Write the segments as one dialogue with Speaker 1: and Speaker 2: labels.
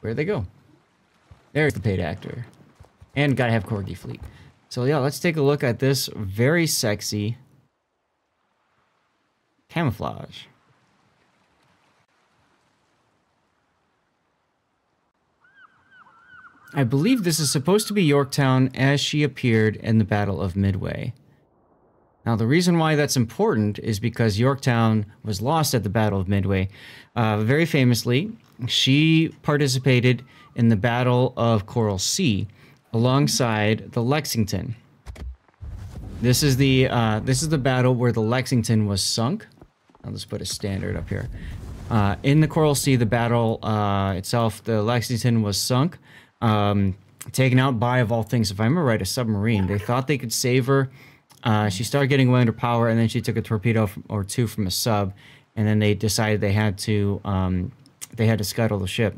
Speaker 1: Where'd they go? There's the paid actor. And gotta have Corgi Fleet. So yeah, let's take a look at this very sexy camouflage. I believe this is supposed to be Yorktown as she appeared in the Battle of Midway. Now, the reason why that's important is because Yorktown was lost at the Battle of Midway. Very famously, she participated in the Battle of Coral Sea alongside the Lexington. This is the battle where the Lexington was sunk. I'll just put a standard up here. In the Coral Sea, the battle itself, the Lexington was sunk. Taken out by, of all things, if I remember right, a submarine. They thought they could save her. She started getting way under power, and then she took a torpedo or two from a sub, and then they decided they had to scuttle the ship.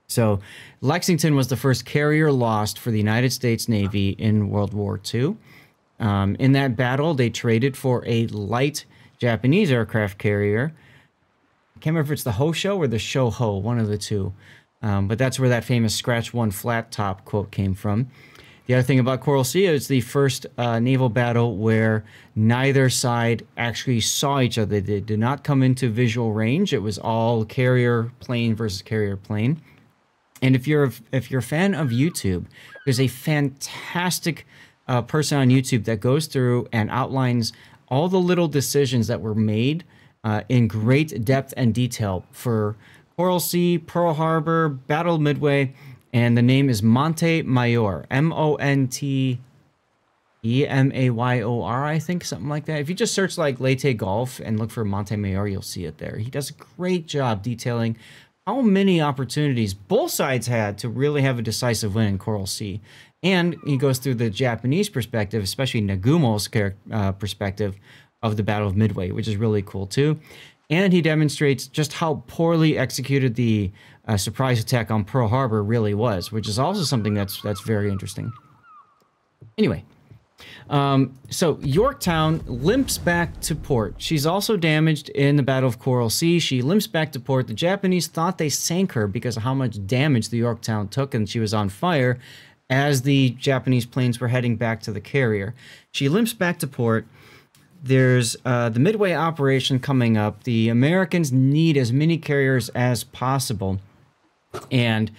Speaker 1: So Lexington was the first carrier lost for the United States Navy in World War II. In that battle, they traded for a light Japanese aircraft carrier. I can't remember if it's the Hosho or the Shoho, one of the two. But that's where that famous "scratch one flat top" quote came from. The other thing about Coral Sea is the first naval battle where neither side actually saw each other. They did not come into visual range. It was all carrier plane versus carrier plane. And if you're a fan of YouTube, there's a fantastic person on YouTube that goes through and outlines all the little decisions that were made in great depth and detail for Coral Sea, Pearl Harbor, Battle of Midway, and the name is Montemayor. Montemayor, I think, something like that. If you just search like Leyte Golf and look for Montemayor, you'll see it there. He does a great job detailing how many opportunities both sides had to really have a decisive win in Coral Sea. And he goes through the Japanese perspective, especially Nagumo's perspective of the Battle of Midway, which is really cool too. And he demonstrates just how poorly executed the surprise attack on Pearl Harbor really was, which is also something that's very interesting. Anyway, so Yorktown limps back to port. She's also damaged in the Battle of Coral Sea. She limps back to port. The Japanese thought they sank her because of how much damage the Yorktown took, and she was on fire as the Japanese planes were heading back to the carrier. She limps back to port. There's the Midway operation coming up. The Americans need as many carriers as possible. And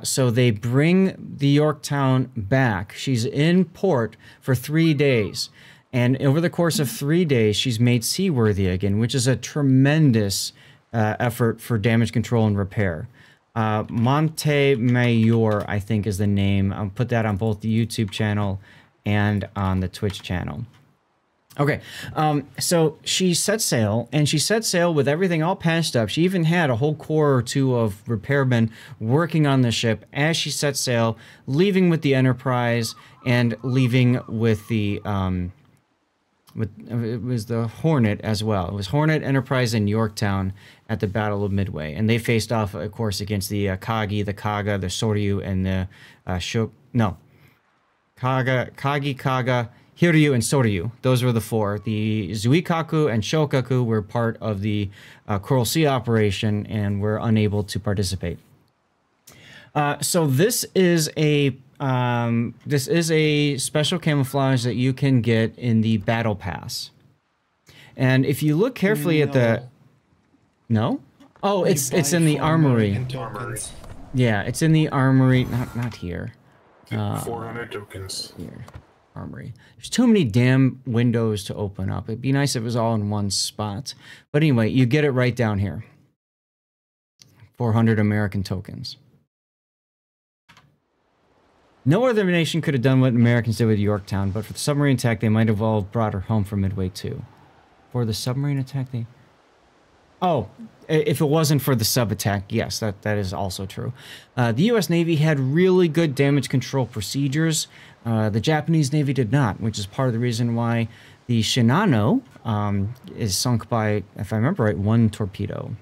Speaker 1: so they bring the Yorktown back. She's in port for 3 days. And over the course of 3 days, she's made seaworthy again, which is a tremendous effort for damage control and repair. Montemayor, I think, is the name. I'll put that on both the YouTube channel and on the Twitch channel. Okay, so she set sail, and she set sail with everything all patched up. She even had a whole corps or two of repairmen working on the ship as she set sail, leaving with the Enterprise and leaving with the it was the Hornet as well. It was Hornet, Enterprise, and Yorktown at the Battle of Midway, and they faced off, of course, against the Kagi, the Kaga, the Soryu, and the Kagi, Kaga, Hiryu, and Soryu. Those were the four. The Zuikaku and Shokaku were part of the Coral Sea operation and were unable to participate. So this is a special camouflage that you can get in the Battle Pass. And if you look carefully at the... No? Oh, it's in the armory. Yeah, it's in the armory. Not here.
Speaker 2: 400 tokens.
Speaker 1: Here. Armory. There's too many damn windows to open up. It'd be nice if it was all in one spot. But anyway, you get it right down here. 400 American tokens. No other nation could have done what Americans did with Yorktown, but for the submarine attack, they might have all brought her home from Midway too. For the submarine attack, they... Oh, if it wasn't for the sub attack, yes, that is also true. The U.S. Navy had really good damage control procedures. The Japanese Navy did not, which is part of the reason why the Shinano is sunk by, if I remember right, 1 torpedo.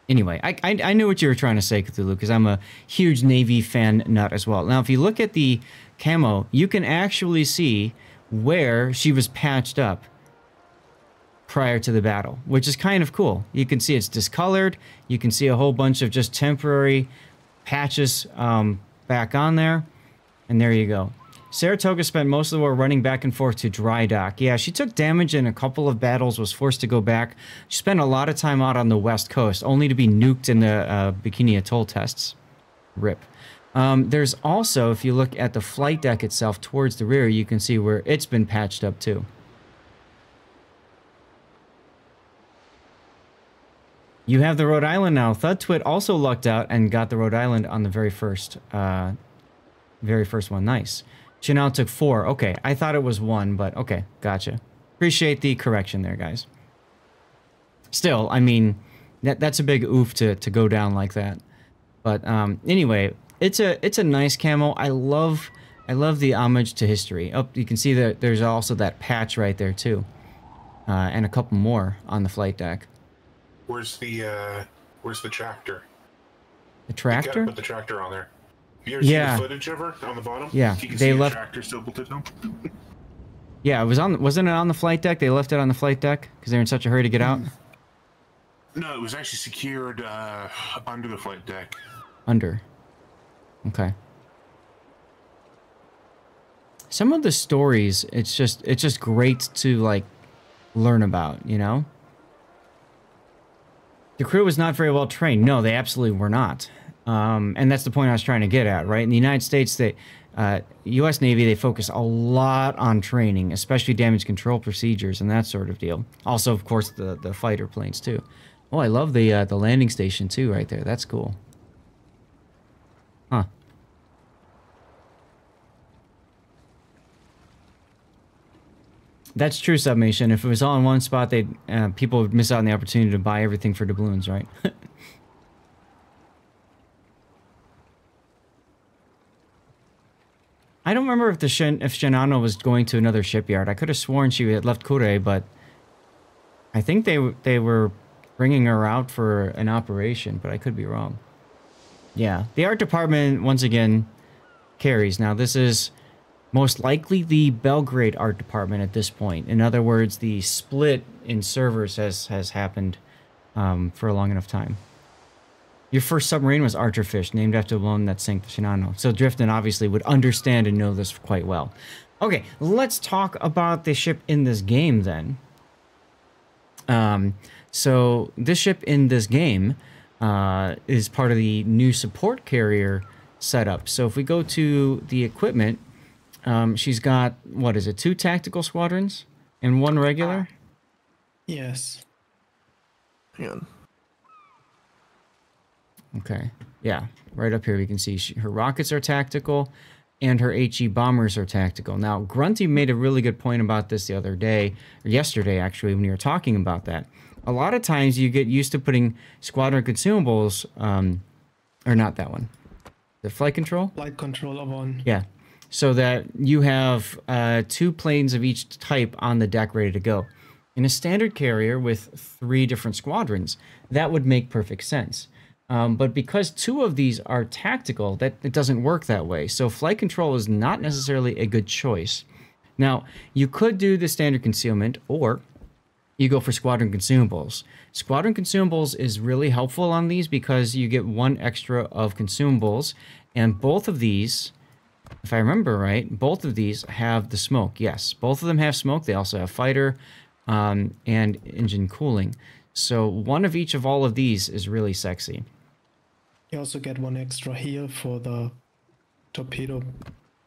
Speaker 1: Anyway, I knew what you were trying to say, Cthulhu, because I'm a huge Navy fan nut as well. Now, if you look at the camo, you can actually see where she was patched up. prior to the battle, which is kind of cool. You can see it's discolored. You can see a whole bunch of just temporary patches back on there. And there you go. Saratoga spent most of the war running back and forth to dry dock. Yeah, she took damage in a couple of battles, was forced to go back. She spent a lot of time out on the west coast, only to be nuked in the Bikini Atoll tests. RIP. There's also, if you look at the flight deck itself towards the rear, you can see where it's been patched up too. You have the Rhode Island now. Thud Twit also lucked out and got the Rhode Island on the very first one. Nice. Chanel took 4. Okay, I thought it was 1, but okay, gotcha. Appreciate the correction there, guys. Still, I mean, that's a big oof to go down like that. But anyway, it's a nice camo. I love the homage to history. Oh, you can see that there's also that patch right there too, and a couple more on the flight deck.
Speaker 2: Where's the tractor?
Speaker 1: The tractor?
Speaker 2: You gotta put the tractor on there. Have you ever seen the footage of her on the bottom?
Speaker 1: Yeah,
Speaker 2: you can
Speaker 1: they
Speaker 2: see
Speaker 1: left.
Speaker 2: The tractor still bolted down.
Speaker 1: Yeah, wasn't it on the flight deck? They left it on the flight deck because they're in such a hurry to get out.
Speaker 2: No, it was actually secured under the flight deck.
Speaker 1: Under. Okay. Some of the stories, it's just great to like learn about, you know? The crew was not very well trained. No, they absolutely were not. And that's the point I was trying to get at, right? In the United States, U.S. Navy, they focus a lot on training, especially damage control procedures and that sort of deal. Also, of course, the fighter planes, too. Oh, I love the landing station, too, right there. That's cool. Huh. That's true, Submation. If it was all in one spot, people would miss out on the opportunity to buy everything for doubloons, right? I don't remember if Shinano was going to another shipyard. I could have sworn she had left Kure, but I think they were bringing her out for an operation, but I could be wrong. Yeah, the art department, once again, carries. Now, this is most likely the Belgrade art department at this point. In other words, the split in servers has happened for a long enough time. Your first submarine was Archerfish, named after the one that sank the Shinano. So Drifton obviously would understand and know this quite well. Okay, let's talk about the ship in this game then. So this ship in this game is part of the new support carrier setup. So if we go to the equipment, she's got, what is it, 2 tactical squadrons and 1 regular?
Speaker 3: Yes.
Speaker 4: Hang on.
Speaker 1: Okay, yeah, right up here we can see her rockets are tactical and her HE bombers are tactical. Now, Grunty made a really good point about this the other day, or yesterday actually, when you were talking about that. A lot of times you get used to putting squadron consumables, or not that one, the flight control?
Speaker 3: Flight control of one.
Speaker 1: Yeah, so that you have 2 planes of each type on the deck ready to go. In a standard carrier with 3 different squadrons, that would make perfect sense. But because 2 of these are tactical, it doesn't work that way. So flight control is not necessarily a good choice. Now, you could do the standard concealment, or you go for squadron consumables. Squadron consumables is really helpful on these because you get 1 extra of consumables, and both of these, if I remember right, both of these have the smoke. Yes, both of them have smoke. They also have fighter and engine cooling. So 1 of each of all of these is really sexy.
Speaker 3: You also get 1 extra here for the torpedo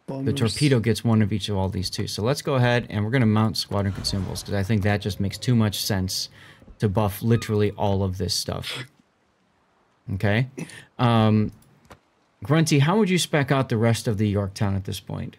Speaker 3: bombers.
Speaker 1: The torpedo gets 1 of each of all these too. So let's go ahead and we're going to mount squadron consumables because I think that just makes too much sense to buff literally all of this stuff. Okay. Grunty, how would you spec out the rest of the Yorktown at this point?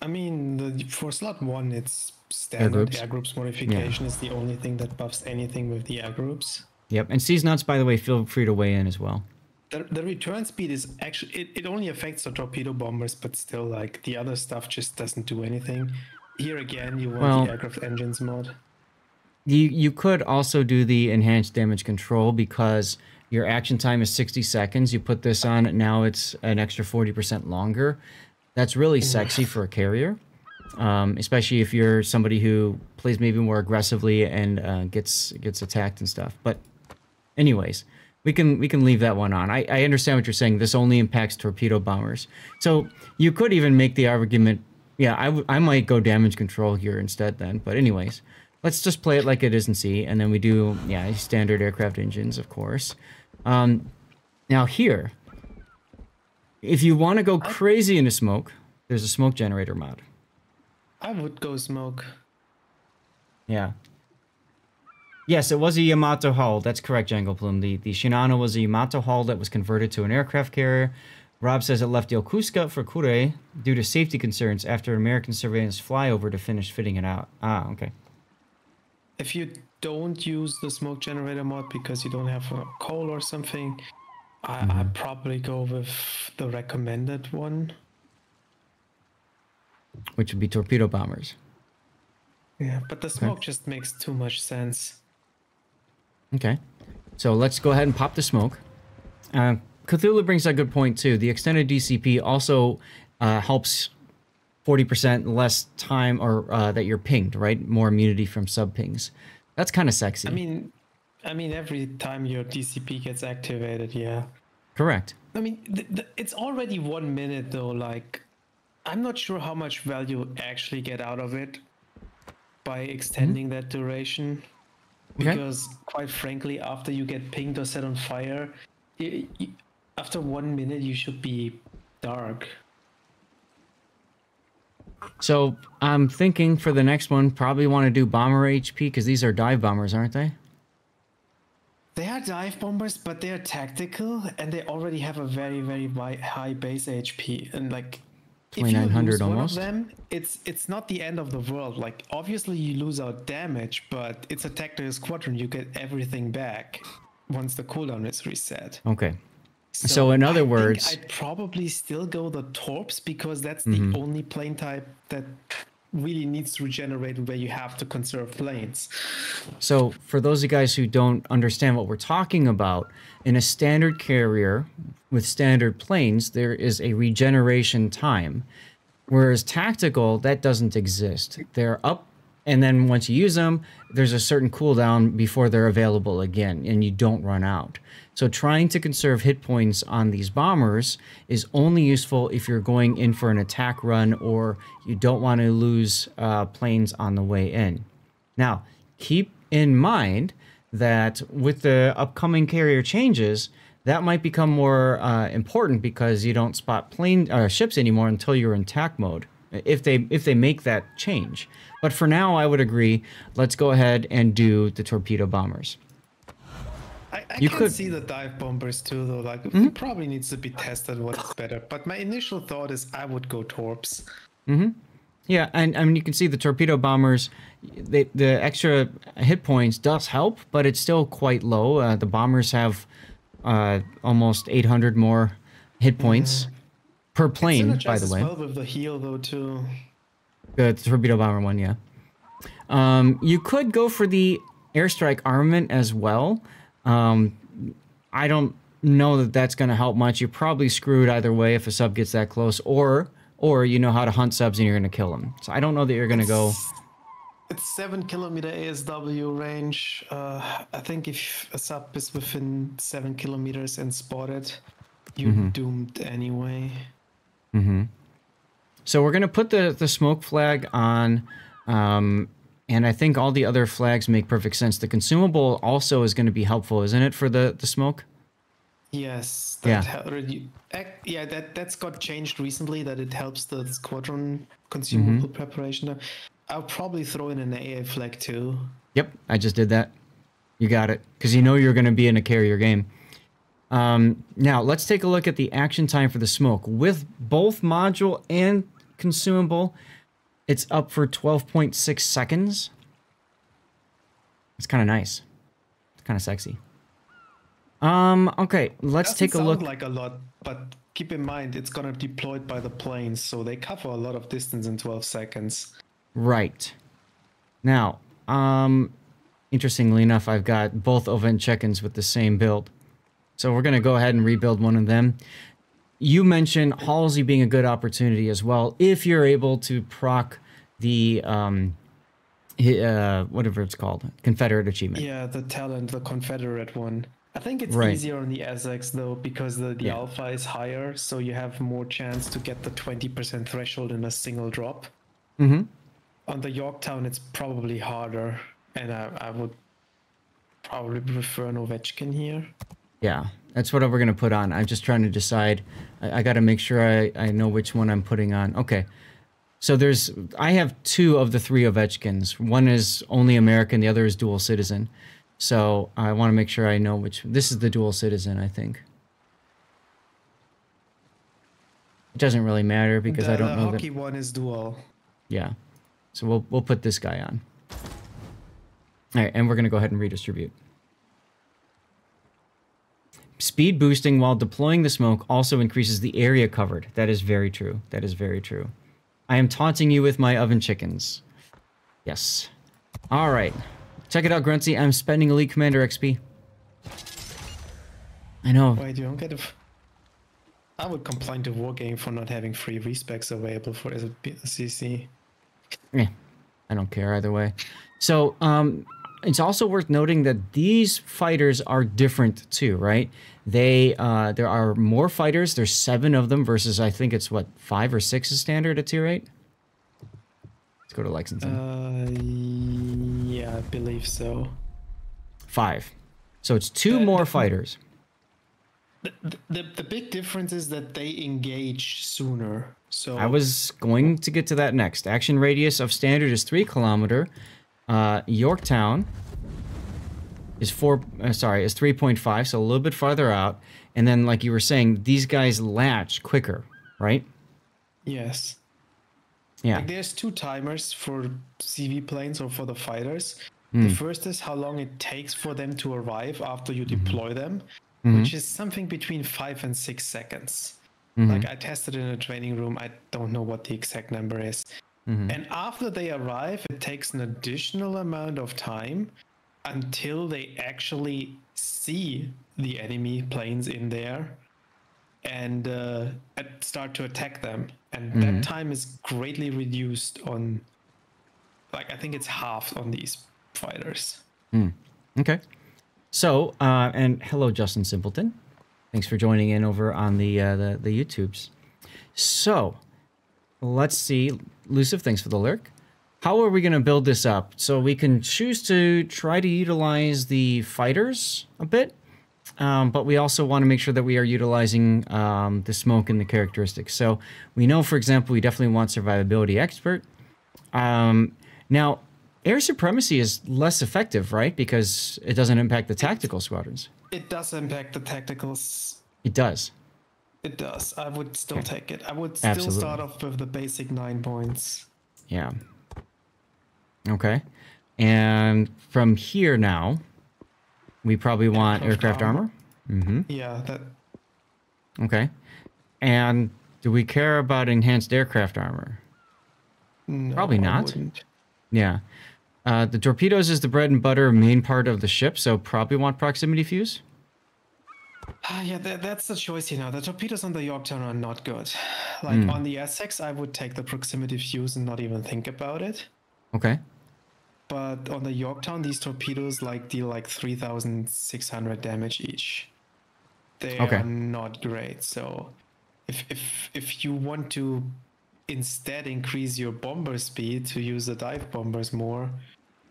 Speaker 3: I mean, for slot 1, it's standard. Air groups modification is the only thing that buffs anything with the air groups.
Speaker 1: Yep, and Seas Nuts, by the way, feel free to weigh in as well.
Speaker 3: The return speed is actually, it only affects the torpedo bombers, but still, like, the other stuff just doesn't do anything. Here again, you want the aircraft engines mod.
Speaker 1: You could also do the enhanced damage control because your action time is 60 seconds. You put this on, now it's an extra 40% longer. That's really sexy for a carrier. especially if you're somebody who plays maybe more aggressively and gets attacked and stuff. But anyways, we can leave that one on. I understand what you're saying. This only impacts torpedo bombers. So you could even make the argument, yeah, I might go damage control here instead then. But anyways, let's just play it like it is in C, and then we do, yeah, standard aircraft engines, of course. Now here, if you want to go crazy into smoke, there's a smoke generator mod.
Speaker 3: I would go smoke.
Speaker 1: Yeah. Yes, it was a Yamato hull. That's correct, Jangle Plume. The Shinano was a Yamato hull that was converted to an aircraft carrier. Rob says it left Yokosuka for Kure due to safety concerns after American surveillance flyover to finish fitting it out. Ah, okay.
Speaker 3: If you don't use the smoke generator mod because you don't have a coal or something, I'd probably go with the recommended one.
Speaker 1: Which would be torpedo bombers.
Speaker 3: Yeah, but the smoke just makes too much sense.
Speaker 1: Okay. So let's go ahead and pop the smoke. Cthulhu brings a good point too. The extended DCP also helps 40% less time or that you're pinged, right? More immunity from sub pings. That's kind of sexy.
Speaker 3: I mean, every time your DCP gets activated, yeah.
Speaker 1: Correct.
Speaker 3: I mean, it's already 1 minute though. Like, I'm not sure how much value actually get out of it by extending that duration. Because, quite frankly, after you get pinged or set on fire, after 1 minute, you should be dark.
Speaker 1: So I'm thinking for the next one, probably want to do bomber HP because these are dive bombers, aren't they?
Speaker 3: They are dive bombers, but they are tactical, and they already have a very, very high base HP. And like,
Speaker 1: 2900 almost.
Speaker 3: One of them, it's not the end of the world. Like, obviously you lose out damage, but it's a tactical squadron. You get everything back once the cooldown is reset.
Speaker 1: Okay. So in other words,
Speaker 3: I'd probably still go the torps because that's the only plane type that really needs to regenerate where you have to conserve planes.
Speaker 1: So for those of you guys who don't understand what we're talking about, in a standard carrier with standard planes, there is a regeneration time. Whereas tactical, that doesn't exist. They're up, and then once you use them, there's a certain cooldown before they're available again, and you don't run out. So trying to conserve hit points on these bombers is only useful if you're going in for an attack run or you don't want to lose planes on the way in. Now, keep in mind that with the upcoming carrier changes, that might become more important because you don't spot ships anymore until you're in TAC mode, if they make that change. But for now, I would agree, let's go ahead and do the torpedo bombers.
Speaker 3: I can see the dive bombers too, though. Like, it probably needs to be tested what's better. But my initial thought is I would go torps.
Speaker 1: Yeah, and I mean, you can see the torpedo bombers, the extra hit points does help, but it's still quite low. The bombers have almost 800 more hit points per plane, by the way.
Speaker 3: Well with the heal, though, too.
Speaker 1: The torpedo bomber one, yeah. You could go for the airstrike armament as well. I don't know that that's going to help much. You're probably screwed either way if a sub gets that close, or you know how to hunt subs and you're going to kill them. So I don't know that you're going to go.
Speaker 3: It's 7 kilometer ASW range. I think if a sub is within 7 kilometers and spotted, you're doomed anyway.
Speaker 1: So we're going to put the smoke flag on, and I think all the other flags make perfect sense. The consumable also is going to be helpful, isn't it, for the smoke?
Speaker 3: Yes. That's got changed recently, that it helps the squadron consumable preparation. I'll probably throw in an AA flag too.
Speaker 1: Yep, I just did that. You got it, because you know you're going to be in a carrier game. Now, let's take a look at the action time for the smoke. With both module and consumable, it's up for 12.6 seconds. It's kind of nice. It's kind of sexy. Okay, let's take a look.
Speaker 3: Doesn't sound like a lot, but keep in mind it's gonna deployed by the planes, so they cover a lot of distance in 12 seconds.
Speaker 1: Right. Now, interestingly enough, I've got both event check-ins with the same build. So we're gonna go ahead and rebuild one of them. You mentioned Halsey being a good opportunity as well, if you're able to proc the whatever it's called, Confederate achievement.
Speaker 3: Yeah, the talent, the Confederate one. I think it's
Speaker 1: Right.
Speaker 3: easier on the SX though, because the
Speaker 1: Yeah.
Speaker 3: alpha is higher, so you have more chance to get the 20% threshold in a single drop.
Speaker 1: Mm-hmm.
Speaker 3: On the Yorktown, it's probably harder, and I would probably prefer an Ovechkin here.
Speaker 1: Yeah, that's what we're gonna put on. I'm just trying to decide. I got to make sure I know which one I'm putting on. Okay. So I have 2 of the 3 Ovechkins. One is only American, the other is dual citizen. So I want to make sure I know which. This is the dual citizen, I think. It doesn't really matter because I don't know
Speaker 3: the hockey
Speaker 1: that.
Speaker 3: one is dual.
Speaker 1: Yeah. So we'll put this guy on. All right, and we're gonna go ahead and redistribute. Speed boosting while deploying the smoke also increases the area covered. That is very true. That is very true. I am taunting you with my oven chickens. Yes. All right. Check it out, Gruntsy. I'm spending Elite Commander XP. I know.
Speaker 3: Wait, you don't get I would complain to Wargame for not having free respecs available for CC.
Speaker 1: Yeah, I don't care either way. So, it's also worth noting that these fighters are different too, right? There are more fighters. There's 7 of them versus I think it's what 5 or 6 is standard at tier 8. Let's go to Lexington.
Speaker 3: Yeah, I believe so.
Speaker 1: 5. So it's 2 more fighters.
Speaker 3: The big difference is that they engage sooner. So
Speaker 1: I was going to get to that next. Action radius of standard is 3 kilometer. Yorktown is 3.5, so a little bit farther out. And then, like you were saying, these guys latch quicker, right?
Speaker 3: Yes.
Speaker 1: Yeah.
Speaker 3: Like there's 2 timers for CV planes or for the fighters. The first is how long it takes for them to arrive after you deploy them, which is something between 5 and 6 seconds. Like I tested in a training room. I don't know what the exact number is. And after they arrive, it takes an additional amount of time until they actually see the enemy planes in there and start to attack them. And that time is greatly reduced on, like, I think it's half on these fighters.
Speaker 1: Okay. So, and hello, Justin Simpleton. Thanks for joining in over on the YouTubes. So, let's see. Luciv, thanks for the lurk. How are we going to build this up? So we can choose to try to utilize the fighters a bit, but we also want to make sure that we are utilizing the smoke and the characteristics. So we know, for example, we definitely want survivability expert. Now, air supremacy is less effective, right? Because it doesn't impact the tactical squadrons.
Speaker 3: It does impact the tacticals.
Speaker 1: It does.
Speaker 3: It does. I would still take it. I would still start off with the basic 9 points.
Speaker 1: Yeah. Okay. And from here now, we probably want aircraft armor.
Speaker 3: Yeah, that.
Speaker 1: Okay. And do we care about enhanced aircraft armor?
Speaker 3: No,
Speaker 1: Probably
Speaker 3: I
Speaker 1: not.
Speaker 3: wouldn't.
Speaker 1: Yeah. The torpedoes is the bread and butter main part of the ship, so probably want proximity fuse.
Speaker 3: Yeah, that's the choice, you know. The torpedoes on the Yorktown are not good. Like on the Essex, I would take the proximity fuse and not even think about it.
Speaker 1: Okay.
Speaker 3: But on the Yorktown, these torpedoes deal like 3,600 damage each. They are not great. So if you want to instead increase your bomber speed to use the dive bombers more,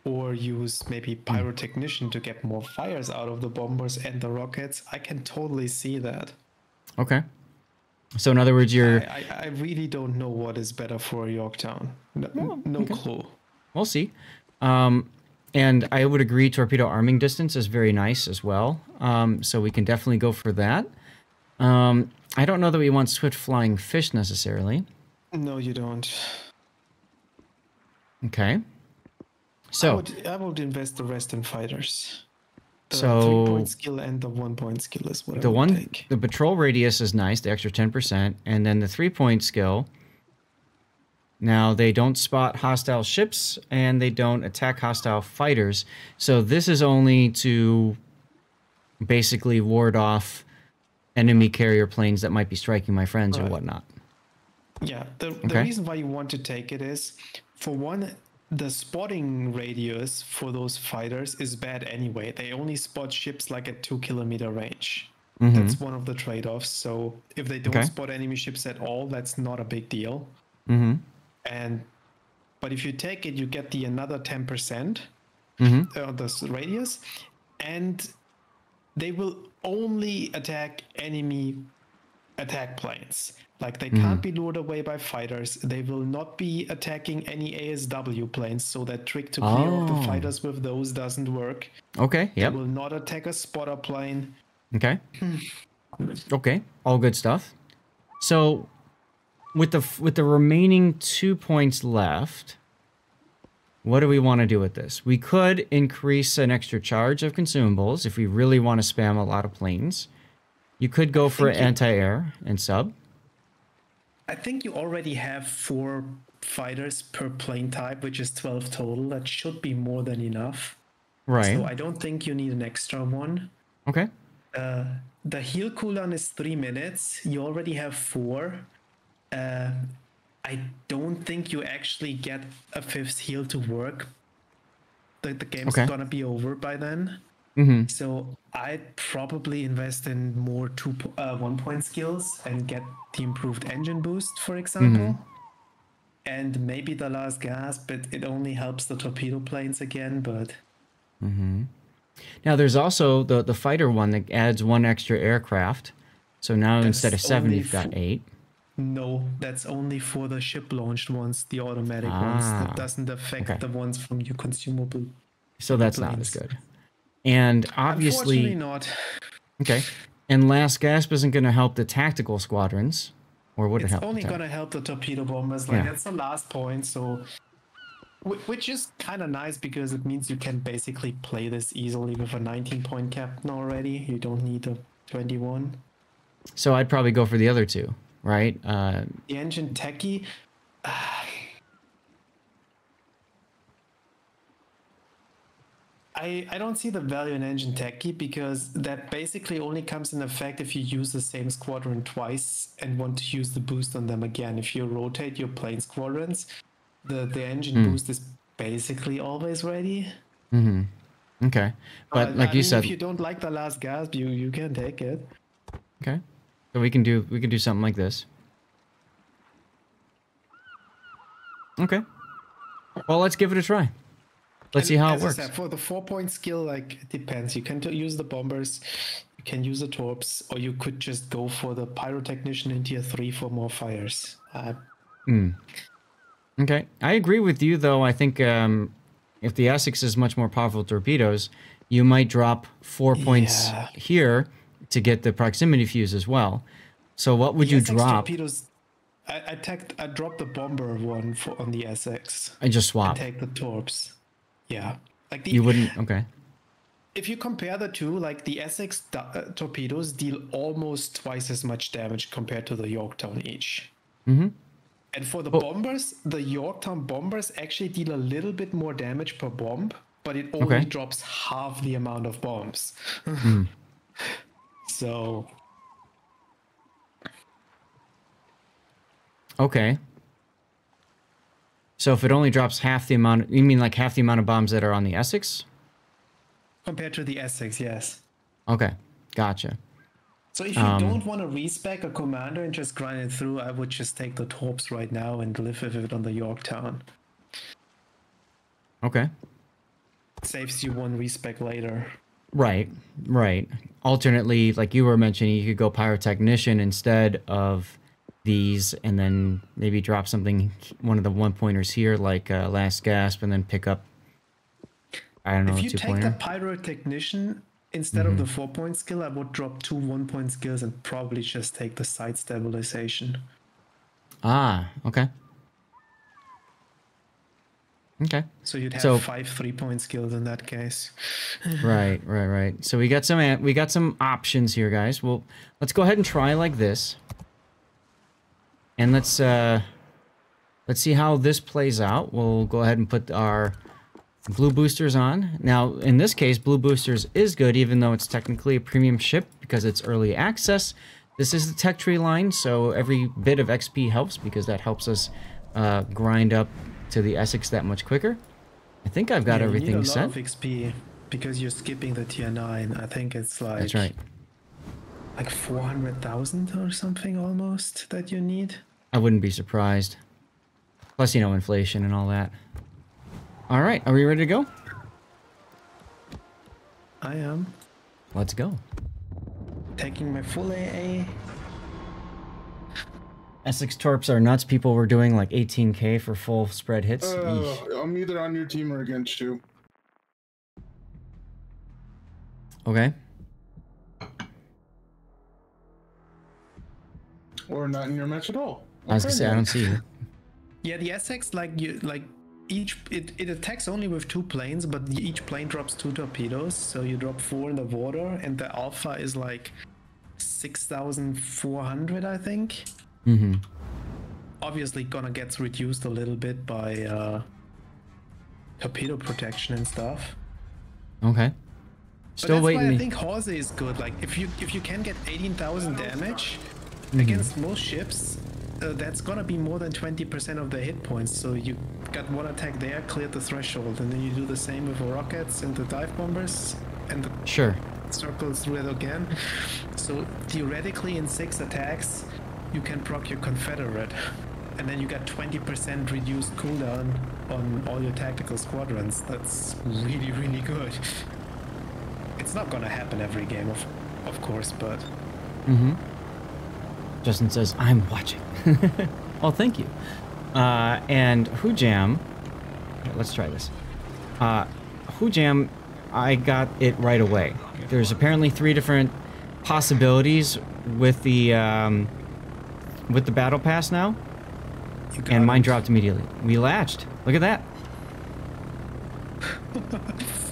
Speaker 3: or use maybe pyrotechnician to get more fires out of the bombers and the rockets, I can totally see that.
Speaker 1: Okay. So in other words, you're...
Speaker 3: I really don't know what is better for Yorktown. No clue.
Speaker 1: We'll see. And I would agree torpedo arming distance is very nice as well. So we can definitely go for that. I don't know that we want swift flying fish necessarily.
Speaker 3: No, you don't.
Speaker 1: Okay. So
Speaker 3: I would invest the rest in fighters. The
Speaker 1: so
Speaker 3: 3-point skill and the 1-point skill is what I would take.
Speaker 1: The patrol radius is nice, the extra 10%, and then the 3-point skill. Now they don't spot hostile ships and they don't attack hostile fighters. So this is only to basically ward off enemy carrier planes that might be striking my friends or whatnot.
Speaker 3: Yeah, the reason why you want to take it is for one, the spotting radius for those fighters is bad anyway. They only spot ships like at 2 kilometer range. That's one of the trade-offs. So if they don't spot enemy ships at all, that's not a big deal. But if you take it, you get the another 10% of the radius, and they will only attack enemy attack planes. Like they can't be lured away by fighters. They will not be attacking any ASW planes, so that trick to clear off the fighters with those doesn't work.
Speaker 1: Okay, yep.
Speaker 3: They will not attack a spotter plane.
Speaker 1: Okay. Okay, all good stuff. So with the remaining 2 points left, what do we want to do with this? We could increase an extra charge of consumables if we really want to spam a lot of planes. You could go for anti-air and sub.
Speaker 3: I think you already have 4 fighters per plane type, which is 12 total. That should be more than enough.
Speaker 1: Right.
Speaker 3: So I don't think you need an extra one.
Speaker 1: Okay.
Speaker 3: The heal cooldown is 3 minutes. You already have 4. I don't think you actually get a 5th heal to work. The game's gonna be over by then. So I'd probably invest in more 1-point skills and get the improved engine boost, for example. And maybe the last gasp, but it only helps the torpedo planes again, but...
Speaker 1: Now there's also the fighter one that adds 1 extra aircraft. So now instead of 7, you've got 8.
Speaker 3: No, that's only for the ship-launched ones, the automatic ones. That doesn't affect the ones from your consumable.
Speaker 1: So that's not as good. And obviously...
Speaker 3: Unfortunately not.
Speaker 1: Okay. And last gasp isn't going to help the tactical squadrons. Or would it help?
Speaker 3: It's only going to help the torpedo bombers. Like, that's the last point, so... Which is kind of nice, because it means you can basically play this easily with a 19-point captain already. You don't need a 21.
Speaker 1: So I'd probably go for the other 2, right?
Speaker 3: The engine techie... I don't see the value in engine techie, because that basically only comes in effect if you use the same squadron twice and want to use the boost on them again. If you rotate your plane squadrons, the engine boost is basically always ready.
Speaker 1: Okay, but like you said,
Speaker 3: if you don't like the last gasp, you can take it.
Speaker 1: Okay, so we can do something like this. Okay, well, let's give it a try. Let's see how it works.
Speaker 3: I said, for the 4-point skill, like, it depends. You can use the bombers, you can use the torps, or you could just go for the pyrotechnician in tier 3 for more fires.
Speaker 1: Okay, I agree with you, though. I think if the Essex is much more powerful torpedoes, you might drop 4 points here to get the proximity fuse as well. So what would you drop?
Speaker 3: Torpedoes, I dropped the bomber one on the Essex.
Speaker 1: I just swap.
Speaker 3: Take the torps. Yeah, like
Speaker 1: you wouldn't. Okay.
Speaker 3: If you compare the two, like the Essex torpedoes deal almost twice as much damage compared to the Yorktown each. And for the bombers, the Yorktown bombers actually deal a little bit more damage per bomb, but it only drops half the amount of bombs. So.
Speaker 1: Okay. So if it only drops half the amount, you mean like half the amount of bombs that are on the Essex?
Speaker 3: Compared to the Essex, yes.
Speaker 1: Okay, gotcha.
Speaker 3: So if you don't want to respec a commander and just grind it through, I would just take the torps right now and live with it on the Yorktown.
Speaker 1: Okay.
Speaker 3: It saves you 1 respec later.
Speaker 1: Right, right. Alternately, like you were mentioning, you could go pyrotechnician instead of these, and then maybe drop something, one of the 1-pointers here, like last gasp, and then pick up, I don't know,
Speaker 3: if you
Speaker 1: 2-pointer.
Speaker 3: take the pyrotechnician instead of the 4-point skill, I would drop 2 1-point skills and probably just take the side stabilization.
Speaker 1: Okay. Okay.
Speaker 3: So you'd have 5 3-point skills in that case.
Speaker 1: Right. So we got some options here, guys. Well, let's go ahead and try like this. And let's see how this plays out. We'll go ahead and put our blue boosters on. Now, in this case, blue boosters is good, even though it's technically a premium ship because it's early access. This is the tech tree line, so every bit of XP helps because that helps us grind up to the Essex that much quicker. I think I've got everything
Speaker 3: you need a
Speaker 1: set.
Speaker 3: lot of XP because you're skipping the tier 9. I think it's like...
Speaker 1: That's right.
Speaker 3: Like 400,000 or something almost that you need.
Speaker 1: I wouldn't be surprised. Plus, you know, inflation and all that. All right, are we ready to go?
Speaker 3: I am.
Speaker 1: Let's go.
Speaker 3: Taking my full AA.
Speaker 1: Essex Torps are nuts. People were doing like 18k for full spread hits. Yeesh.
Speaker 5: I'm either on your team or against you.
Speaker 1: Okay.
Speaker 5: Or not in your match at all.
Speaker 1: I was gonna say, I don't see you.
Speaker 3: Yeah, the Essex, like it attacks only with 2 planes, but each plane drops 2 torpedoes, so you drop 4 in the water, and the alpha is like 6,400, I think.
Speaker 1: Mm-hmm.
Speaker 3: Obviously, gonna get reduced a little bit by torpedo protection and stuff.
Speaker 1: Okay. Still
Speaker 3: but that's
Speaker 1: waiting.
Speaker 3: why I think Horsey is good. Like if you can get 18,000 damage against most ships, that's gonna be more than 20% of the hit points. So you got 1 attack there, cleared the threshold, and then you do the same with the rockets and the dive bombers, and the
Speaker 1: Sure.
Speaker 3: circles through it again. So theoretically, in 6 attacks, you can proc your Confederate, and then you got 20% reduced cooldown on all your tactical squadrons. That's really, really good. It's not gonna happen every game, of course, but...
Speaker 1: Mm-hmm. Justin says, I'm watching. Well, thank you. And Hoojam... Okay, let's try this. Hoojam, I got it right away. There's apparently 3 different possibilities with the battle pass now. And mine dropped immediately. We latched. Look at that.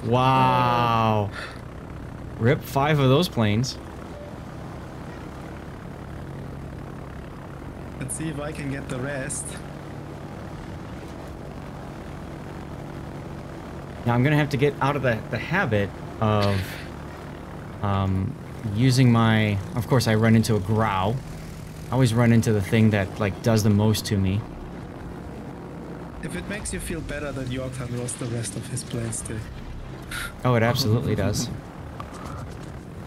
Speaker 1: Wow. Rip 5 of those planes.
Speaker 3: Let's see if I can get the rest.
Speaker 1: Now I'm gonna have to get out of the habit of using my... Of course, I run into a growl. I always run into the thing that like does the most to me.
Speaker 3: If it makes you feel better that Yorktown lost the rest of his planes too.
Speaker 1: Oh, it absolutely does.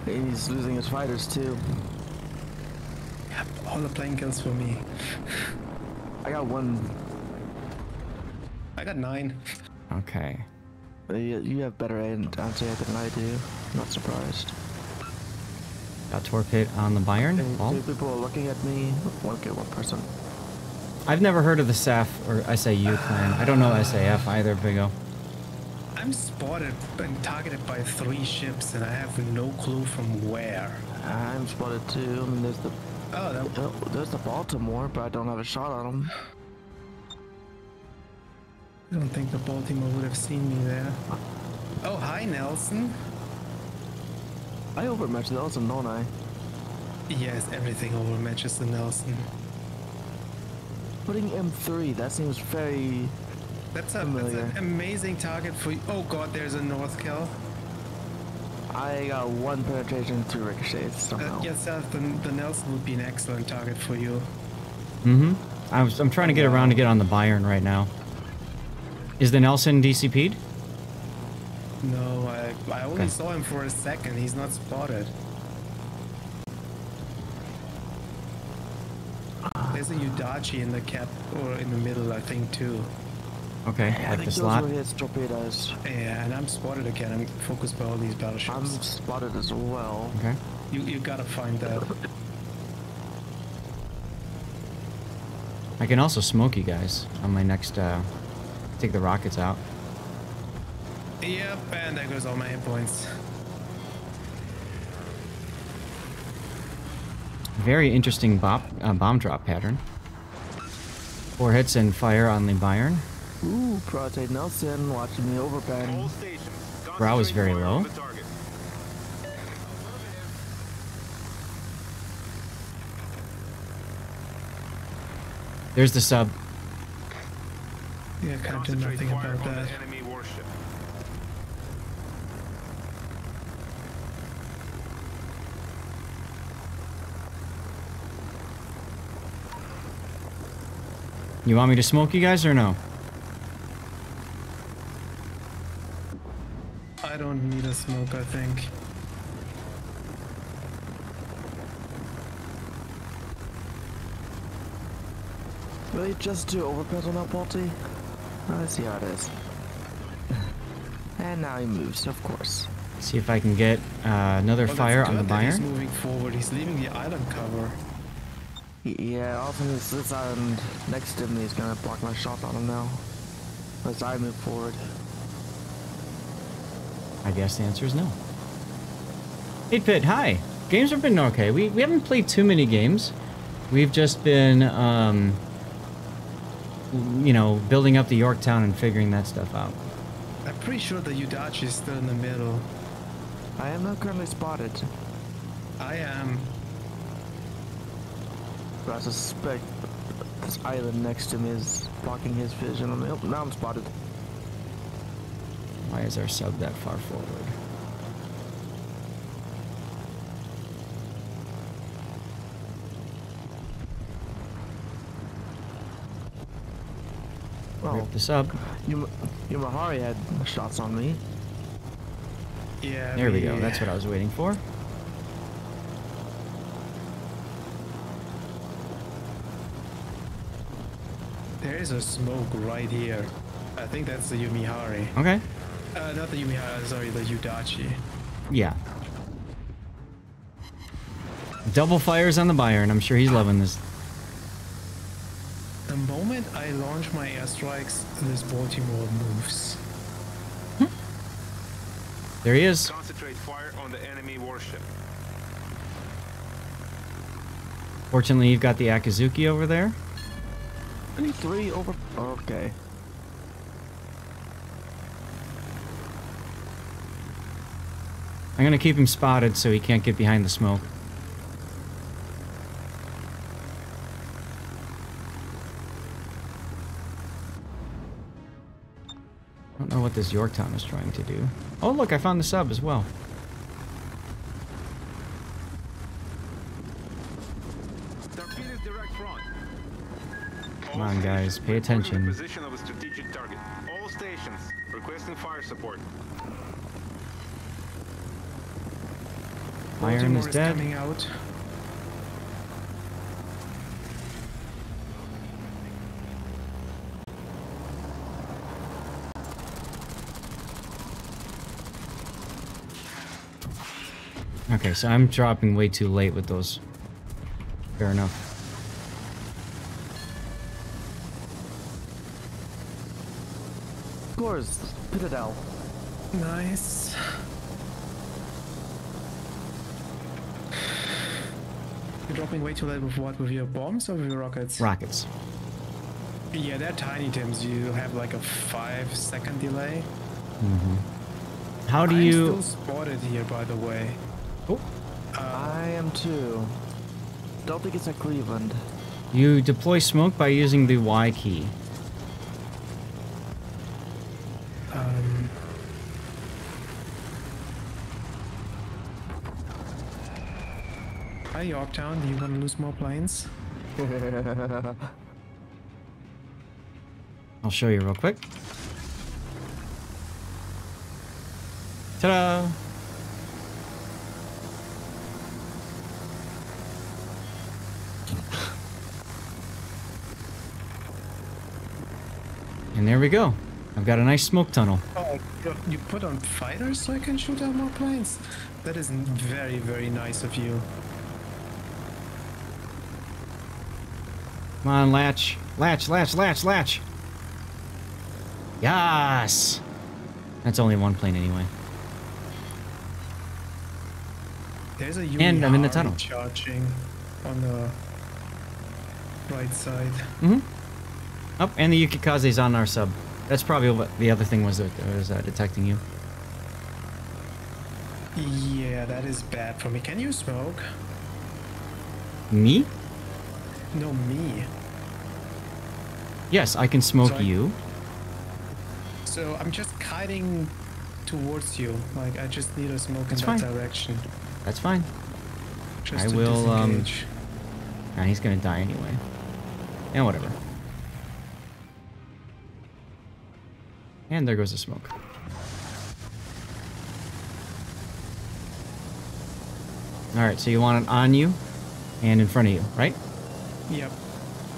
Speaker 4: He's losing his fighters too.
Speaker 3: Yep, all the plane kills for me.
Speaker 4: I got 1.
Speaker 3: I got 9.
Speaker 1: Okay.
Speaker 4: You have better anti than I do. Not surprised.
Speaker 1: Got torpid on the Bayern.
Speaker 4: And
Speaker 1: Well,
Speaker 4: 2 people are looking at me. 1 person.
Speaker 1: I've never heard of the SAF or SAU clan. I don't know SAF either, Bigo.
Speaker 3: I'm spotted and targeted by 3 ships, and I have no clue from where.
Speaker 4: I'm spotted too. I mean, there's the there's the Baltimore, but I don't have a shot on him.
Speaker 3: I don't think the Baltimore would have seen me there. Oh, hi, Nelson.
Speaker 4: I overmatched Nelson, don't I?
Speaker 3: Yes, everything overmatches the Nelson.
Speaker 4: Putting M3, that seems very...
Speaker 3: That's
Speaker 4: familiar.
Speaker 3: an amazing target for you. Oh god, there's a North Kill.
Speaker 4: I got 1 penetration, 2 ricochets somehow.
Speaker 3: Yes, the Nelson would be an excellent target for you.
Speaker 1: Mm-hmm. I'm trying to get around to get on the Bayern right now. Is the Nelson DCP'd?
Speaker 3: No, I only saw him for a second. He's not spotted. There's a Udachi in the cap, or in the middle, I think, too.
Speaker 1: Okay,
Speaker 4: I
Speaker 1: at
Speaker 4: think
Speaker 1: the
Speaker 4: those
Speaker 1: slot.
Speaker 4: were his torpedoes.
Speaker 3: Yeah, and I'm spotted again. I'm focused by all these battleships.
Speaker 4: I'm spotted as well.
Speaker 1: Okay.
Speaker 3: You gotta find that.
Speaker 1: I can also smoke you guys on my next, take the rockets out.
Speaker 3: Yep, and there goes all my hit points.
Speaker 1: Very interesting bomb drop pattern. 4 hits and fire on the Bayern.
Speaker 4: Ooh, Project Nelson watching me overbang.
Speaker 1: Brow is very low. There's the sub.
Speaker 3: Yeah, can't do nothing about that.
Speaker 1: You want me to smoke you guys or no?
Speaker 3: smoke, I think.
Speaker 4: Really, just do overcut on that Balti? Let's see how it is. And now he moves, of course.
Speaker 1: See if I can get another
Speaker 3: Well,
Speaker 1: fire
Speaker 3: that's
Speaker 1: on the
Speaker 3: good that
Speaker 1: buyer.
Speaker 3: He's moving forward. He's leaving the island cover.
Speaker 4: Yeah, also this island next to me is gonna block my shot on him now. As I move forward.
Speaker 1: I guess the answer is no. Hey Pit, hi. Games have been okay. We haven't played too many games. We've just been, you know, building up the Yorktown and figuring that stuff out.
Speaker 3: I'm pretty sure the Udachi is still in the middle.
Speaker 4: I am not currently spotted,
Speaker 3: I am.
Speaker 4: but I suspect this island next to me is blocking his vision. Oh, now I'm spotted.
Speaker 1: Why is our sub that far forward?
Speaker 4: Well,
Speaker 1: Rip the sub.
Speaker 4: Yumahari had shots on me.
Speaker 3: Yeah.
Speaker 1: There we go. That's what I was waiting for.
Speaker 3: There is a smoke right here. I think that's the Yumihari.
Speaker 1: Okay.
Speaker 3: Not the Yumihari, sorry, the Udachi.
Speaker 1: Yeah. Double fires on the buyer, and I'm sure he's loving this.
Speaker 3: The moment I launch my airstrikes, this Baltimore moves.
Speaker 1: There he is.
Speaker 2: Concentrate fire on the enemy warship.
Speaker 1: Fortunately, you've got the Akazuki over there.
Speaker 4: 23 over. Okay.
Speaker 1: I'm gonna keep him spotted so he can't get behind the smoke. I don't know what this Yorktown is trying to do. Oh look, I found the sub as well.
Speaker 2: Torpedoes direct front.
Speaker 1: Come on guys, pay attention.
Speaker 2: Position of a strategic target. All stations requesting fire support.
Speaker 1: Iron is
Speaker 3: Baltimore
Speaker 1: dead.
Speaker 3: coming out.
Speaker 1: Okay, so I'm dropping way too late with those. Fair enough.
Speaker 4: Scores. Pitadel.
Speaker 3: Nice. You're dropping way too late with what? With your bombs or with your rockets?
Speaker 1: Rockets.
Speaker 3: Yeah, they're tiny, Tims. You have like a 5-second delay.
Speaker 1: How do
Speaker 3: I'm
Speaker 1: you...
Speaker 3: still spotted here, by the way.
Speaker 1: Oh,
Speaker 4: I am too. Don't think it's at Cleveland.
Speaker 1: you deploy smoke by using the Y key.
Speaker 3: Hi, Yorktown. Do you want to lose more planes?
Speaker 1: I'll show you real quick. Ta-da! And there we go. I've got a nice smoke tunnel.
Speaker 3: Oh, you put on fighters so I can shoot out more planes? That is very, very nice of you.
Speaker 1: Come on, latch. Latch, latch, latch, latch. Yes! That's only one plane anyway.
Speaker 3: There's a
Speaker 1: And I'm in the
Speaker 3: Yumihari
Speaker 1: tunnel.
Speaker 3: charging on the right side.
Speaker 1: Oh, and the Yukikaze's on our sub. That's probably what the other thing was that was detecting you.
Speaker 3: Yeah, that is bad for me. Can you smoke?
Speaker 1: Me?
Speaker 3: No, me.
Speaker 1: Yes, I can smoke
Speaker 3: Sorry.
Speaker 1: you.
Speaker 3: So I'm just kiting towards you. Like, I just need a smoke
Speaker 1: That's
Speaker 3: in
Speaker 1: fine.
Speaker 3: that direction.
Speaker 1: That's fine.
Speaker 3: Just
Speaker 1: I
Speaker 3: to
Speaker 1: will,
Speaker 3: disengage.
Speaker 1: Nah, he's gonna die anyway. And whatever. And there goes the smoke. All right, so you want it on you and in front of you, right?
Speaker 3: Yep.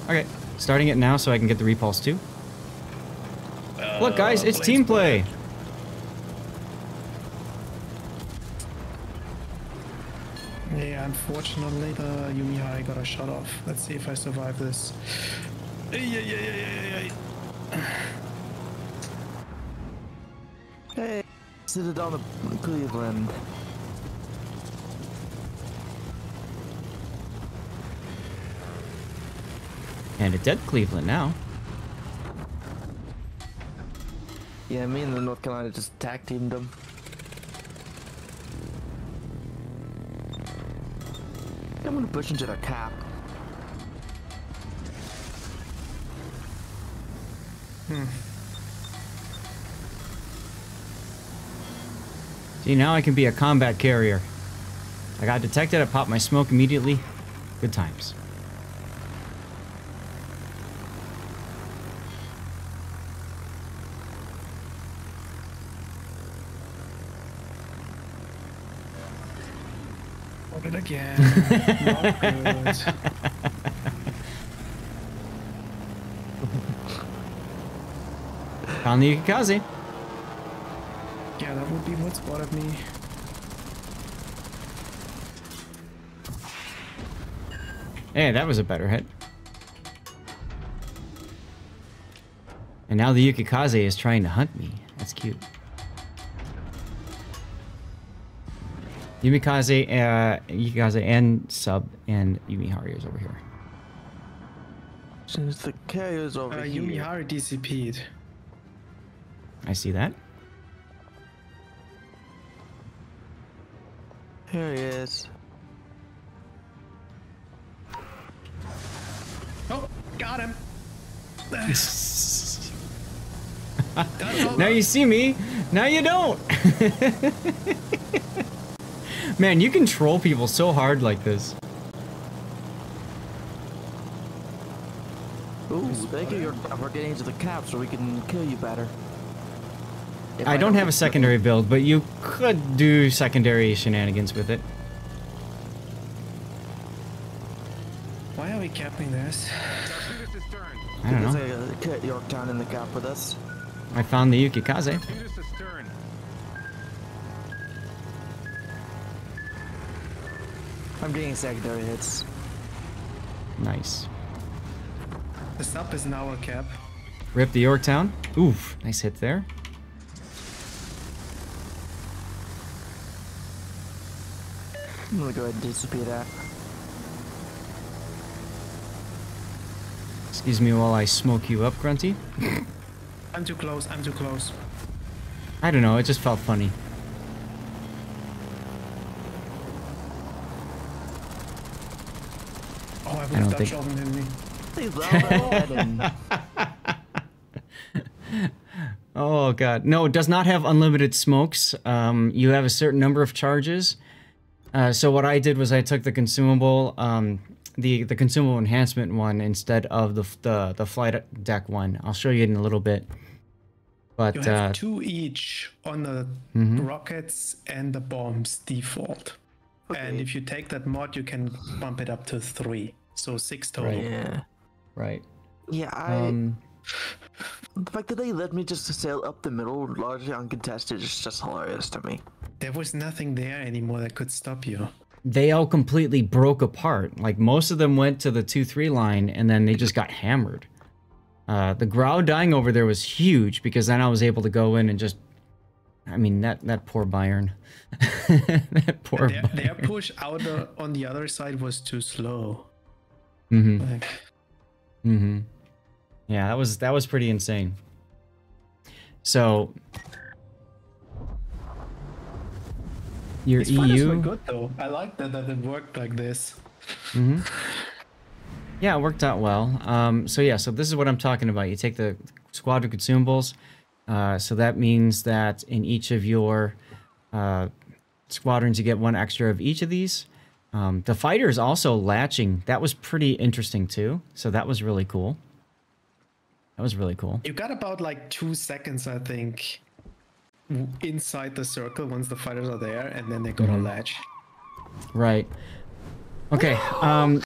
Speaker 1: Okay, starting it now so I can get the repulse too. Look, guys, it's team play.
Speaker 3: Yeah, unfortunately, the Yumihari got a shot off. Let's see if I survive this.
Speaker 4: Hey, sit it on the Cleveland.
Speaker 1: And a dead Cleveland now.
Speaker 4: Yeah, me and the North Carolina just tag teamed them. I'm gonna push into the cap.
Speaker 1: See, now I can be a combat carrier. I got detected, I popped my smoke immediately. Good times.
Speaker 3: Hold it again. Not good.
Speaker 1: Found the Yukikaze.
Speaker 3: Yeah, that would be what spotted me.
Speaker 1: Hey, that was a better hit. And now the Yukikaze is trying to hunt me. That's cute. Yukikaze and Sub and Yumihari is over here.
Speaker 4: Since the carrier's over here.
Speaker 3: Yumihari DCP'd.
Speaker 1: I see that.
Speaker 4: Here he is.
Speaker 3: Oh, got him.
Speaker 1: Now you see me. Now you don't. Man, you can troll people so hard like this.
Speaker 4: Ooh, thank you for getting into the cap so we can kill you better. If
Speaker 1: I don't have a secondary build, but you could do secondary shenanigans with it.
Speaker 3: Why are we capping this?
Speaker 1: I don't know.
Speaker 4: Because I got Yorktown in the cap with us.
Speaker 1: I found the Yukikaze.
Speaker 4: I'm getting secondary hits.
Speaker 1: Nice.
Speaker 3: The sub is now a cap.
Speaker 1: Rip the Yorktown. Oof, nice hit there.
Speaker 4: I'm gonna go ahead and disappear that.
Speaker 1: Excuse me while I smoke you up, Grunty.
Speaker 3: I'm too close, I'm too close.
Speaker 1: I don't know, it just felt funny.
Speaker 3: Oh, I would
Speaker 1: I don't
Speaker 3: have
Speaker 1: think-
Speaker 3: Dutch oven in me.
Speaker 4: Please love that.
Speaker 1: Oh god, no, it does not have unlimited smokes. You have a certain number of charges. So what I did was I took the consumable, the consumable enhancement one instead of the flight deck one. I'll show you in a little bit. But
Speaker 3: You have 2 each on the rockets and the bombs default. And if you take that mod, you can bump it up to 3. So 6 total.
Speaker 1: Right.
Speaker 4: Yeah.
Speaker 1: right.
Speaker 4: Yeah, the fact that they let me just sail up the middle, largely uncontested, is just hilarious to me.
Speaker 3: There was nothing there anymore that could stop you.
Speaker 1: They all completely broke apart. Like most of them went to the 2-3 line and then they just got hammered. The Grau dying over there was huge because then I was able to go in and just, I mean, that poor Bayern. That poor
Speaker 3: Their
Speaker 1: Bayern.
Speaker 3: push out on the other side was too slow.
Speaker 1: Mm-hmm.
Speaker 3: Like,
Speaker 1: Mm-hmm. Yeah, that was pretty insane. So your
Speaker 3: these fighters were
Speaker 1: EU.
Speaker 3: good though. I like that it worked like this.
Speaker 1: Mm-hmm. Yeah, it worked out well. So yeah, so this is what I'm talking about. You take the squadron consumables. So that means that in each of your squadrons, you get 1 extra of each of these. The fighter is also latching. That was pretty interesting too. So that was really cool. That was really cool.
Speaker 3: You got about like 2 seconds, I think, inside the circle once the fighters are there, and then they got a latch.
Speaker 1: Right. Okay.